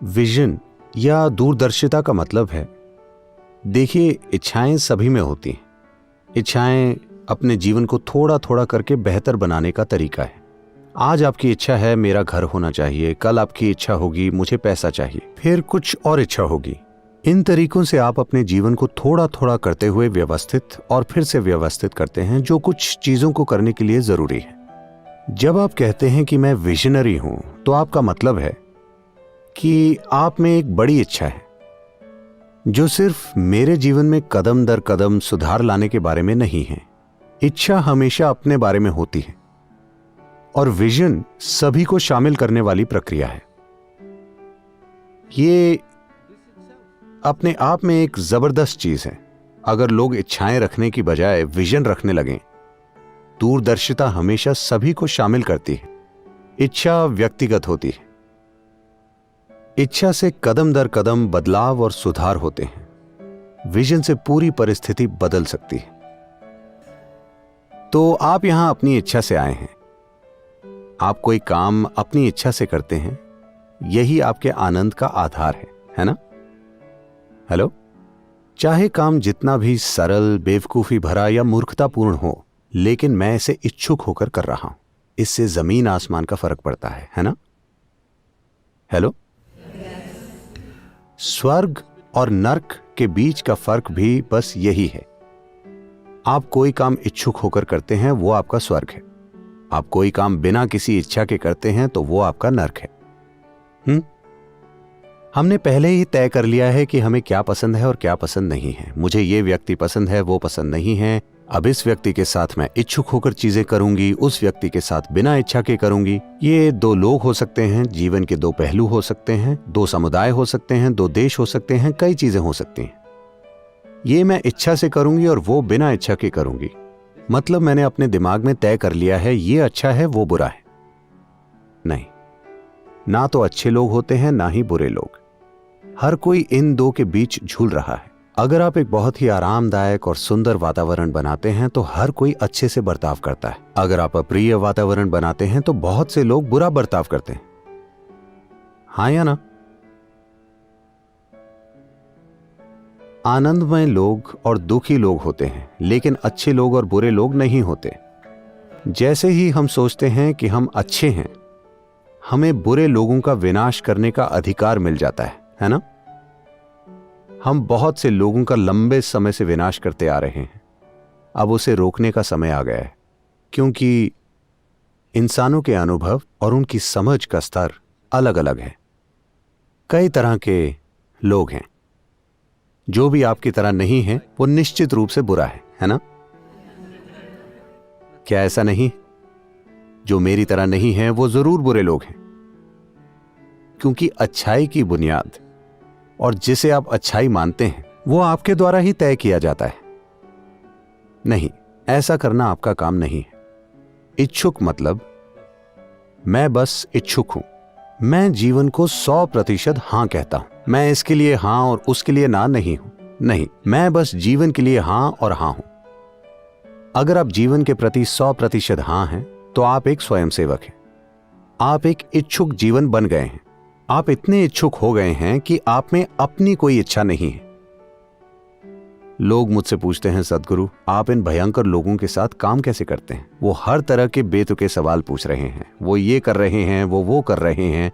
Vision या दूरदर्शिता का मतलब है, देखिए, इच्छाएं सभी में होती हैं। इच्छाएं अपने जीवन को थोड़ा थोड़ा करके बेहतर बनाने का तरीका है। आज आपकी इच्छा है मेरा घर होना चाहिए, कल आपकी इच्छा होगी मुझे पैसा चाहिए, फिर कुछ और इच्छा होगी। इन तरीकों से आप अपने जीवन को थोड़ा थोड़ा करते हुए व्यवस्थित और फिर से व्यवस्थित करते हैं, जो कुछ चीजों को करने के लिए जरूरी है। जब आप कहते हैं कि मैं विजनरी हूं, तो आपका मतलब है कि आप में एक बड़ी इच्छा है जो सिर्फ मेरे जीवन में कदम दर कदम सुधार लाने के बारे में नहीं है। इच्छा हमेशा अपने बारे में होती है और विजन सभी को शामिल करने वाली प्रक्रिया है। ये अपने आप में एक जबरदस्त चीज है। अगर लोग इच्छाएं रखने की बजाय विजन रखने लगें, दूरदर्शिता हमेशा सभी को शामिल करती है। इच्छा व्यक्तिगत होती है। इच्छा से कदम दर कदम बदलाव और सुधार होते हैं। विजन से पूरी परिस्थिति बदल सकती है। तो आप यहां अपनी इच्छा से आए हैं। आप कोई काम अपनी इच्छा से करते हैं, यही आपके आनंद का आधार है ना? हेलो? चाहे काम जितना भी सरल, बेवकूफी भरा या मूर्खतापूर्ण हो, लेकिन मैं इसे इच्छुक होकर कर रहा हूं। इससे जमीन आसमान का फर्क पड़ता है ना? हेलो? स्वर्ग और नर्क के बीच का फर्क भी बस यही है। आप कोई काम इच्छुक होकर करते हैं, वो आपका स्वर्ग है। आप कोई काम बिना किसी इच्छा के करते हैं, तो वो आपका नर्क है। हमने पहले ही तय कर लिया है कि हमें क्या पसंद है और क्या पसंद नहीं है। मुझे ये व्यक्ति पसंद है, वो पसंद नहीं है। अब इस व्यक्ति के साथ मैं इच्छुक होकर चीजें करूंगी, उस व्यक्ति के साथ बिना इच्छा के करूंगी। ये दो लोग हो सकते हैं, जीवन के दो पहलू हो सकते हैं, दो समुदाय हो सकते हैं, दो देश हो सकते हैं, कई चीजें हो सकती हैं। ये मैं इच्छा से करूंगी और वो बिना इच्छा के करूंगी। मतलब मैंने अपने दिमाग में तय कर लिया है, ये अच्छा है, वो बुरा है। नहीं, ना तो अच्छे लोग होते हैं, ना ही बुरे लोग। हर कोई इन दो के बीच झूल रहा है। अगर आप एक बहुत ही आरामदायक और सुंदर वातावरण बनाते हैं, तो हर कोई अच्छे से बर्ताव करता है। अगर आप अप्रिय वातावरण बनाते हैं, तो बहुत से लोग बुरा बर्ताव करते हैं। हाँ या ना? आनंदमय लोग और दुखी लोग होते हैं, लेकिन अच्छे लोग और बुरे लोग नहीं होते। जैसे ही हम सोचते हैं कि हम अच्छे हैं, हमें बुरे लोगों का विनाश करने का अधिकार मिल जाता है ना? हम बहुत से लोगों का लंबे समय से विनाश करते आ रहे हैं। अब उसे रोकने का समय आ गया है, क्योंकि इंसानों के अनुभव और उनकी समझ का स्तर अलग अलग है। कई तरह के लोग हैं। जो भी आपकी तरह नहीं है, वो निश्चित रूप से बुरा है ना? क्या ऐसा नहीं? जो मेरी तरह नहीं है, वो जरूर बुरे लोग हैं। क्योंकि अच्छाई की बुनियाद और जिसे आप अच्छाई मानते हैं, वो आपके द्वारा ही तय किया जाता है। नहीं, ऐसा करना आपका काम नहीं है। इच्छुक मतलब मैं बस इच्छुक हूं। मैं जीवन को 100% हां कहता हूं। मैं इसके लिए हां और उसके लिए ना नहीं हूं। नहीं, मैं बस जीवन के लिए हां और हां हूं। अगर आप जीवन के प्रति 100% हां हैं, तो आप एक स्वयंसेवक हैं। आप एक इच्छुक जीवन बन गए हैं। आप इतने इच्छुक हो गए हैं कि आप में अपनी कोई इच्छा नहीं है। लोग मुझसे पूछते हैं, सद्गुरु, आप इन भयंकर लोगों के साथ काम कैसे करते हैं? वो हर तरह के बेतुके सवाल पूछ रहे हैं। वो ये कर रहे हैं, वो कर रहे हैं।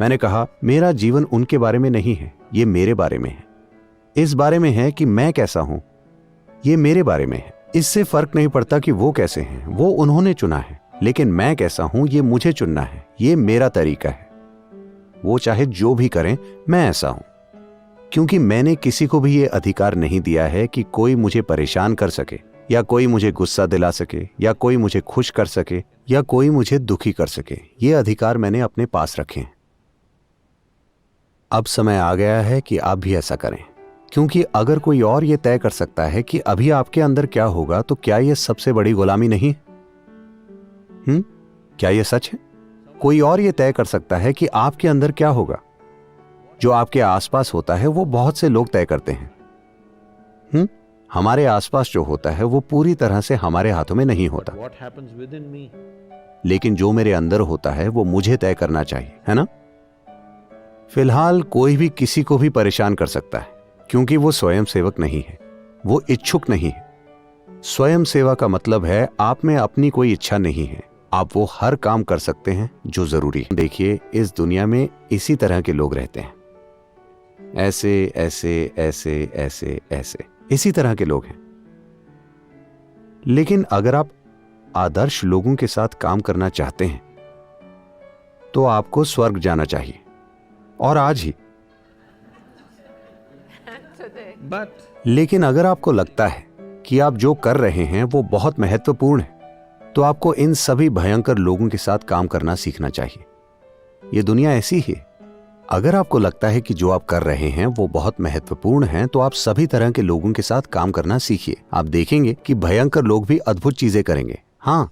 मैंने कहा, मेरा जीवन उनके बारे में नहीं है, ये मेरे बारे में है। इस बारे में है कि मैं कैसा हूं, ये मेरे बारे में है। इससे फर्क नहीं पड़ता कि वो कैसे हैं, वो उन्होंने चुना है। लेकिन मैं कैसा हूं, ये मुझे चुनना है। ये मेरा तरीका है। वो चाहे जो भी करें, मैं ऐसा हूं। क्योंकि मैंने किसी को भी ये अधिकार नहीं दिया है कि कोई मुझे परेशान कर सके, या कोई मुझे गुस्सा दिला सके, या कोई मुझे खुश कर सके, या कोई मुझे दुखी कर सके। ये अधिकार मैंने अपने पास रखे हैं। अब समय आ गया है कि आप भी ऐसा करें। क्योंकि अगर कोई और ये तय कर सकता है कि अभी आपके अंदर क्या होगा, तो क्या यह सबसे बड़ी गुलामी नहीं? क्या यह सच है? कोई और ये तय कर सकता है कि आपके अंदर क्या होगा। जो आपके आसपास होता है, वो बहुत से लोग तय करते हैं। हमारे आसपास जो होता है, वो पूरी तरह से हमारे हाथों में नहीं होता। लेकिन जो मेरे अंदर होता है, वो मुझे तय करना चाहिए, है ना? फिलहाल कोई भी किसी को भी परेशान कर सकता है, क्योंकि वो स्वयं सेवक नहीं है, वो इच्छुक नहीं है। स्वयं सेवा का मतलब है आप में अपनी कोई इच्छा नहीं है, आप वो हर काम कर सकते हैं जो जरूरी है। देखिए, इस दुनिया में इसी तरह के लोग रहते हैं, ऐसे ऐसे ऐसे ऐसे ऐसे इसी तरह के लोग हैं। लेकिन अगर आप आदर्श लोगों के साथ काम करना चाहते हैं तो आपको स्वर्ग जाना चाहिए, और आज ही। लेकिन अगर आपको लगता है कि आप जो कर रहे हैं वो बहुत महत्वपूर्ण है, तो आपको इन सभी भयंकर लोगों के साथ काम करना सीखना चाहिए। ये दुनिया ऐसी ही है। अगर आपको लगता है कि जो आप कर रहे हैं वो बहुत महत्वपूर्ण है, तो आप सभी तरह के लोगों के साथ काम करना सीखिए। आप देखेंगे कि भयंकर लोग भी अद्भुत चीजें करेंगे। हां,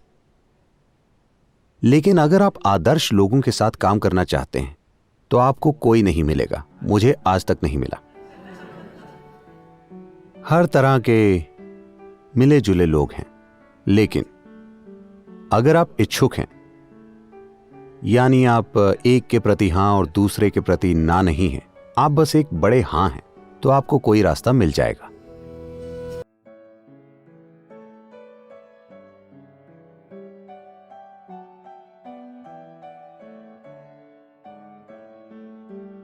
लेकिन अगर आप आदर्श लोगों के साथ काम करना चाहते हैं तो आपको कोई नहीं मिलेगा। मुझे आज तक नहीं मिला। हर तरह के मिले जुले लोग हैं, लेकिन अगर आप इच्छुक हैं, यानी आप एक के प्रति हां और दूसरे के प्रति ना नहीं हैं, आप बस एक बड़े हां हैं, तो आपको कोई रास्ता मिल जाएगा।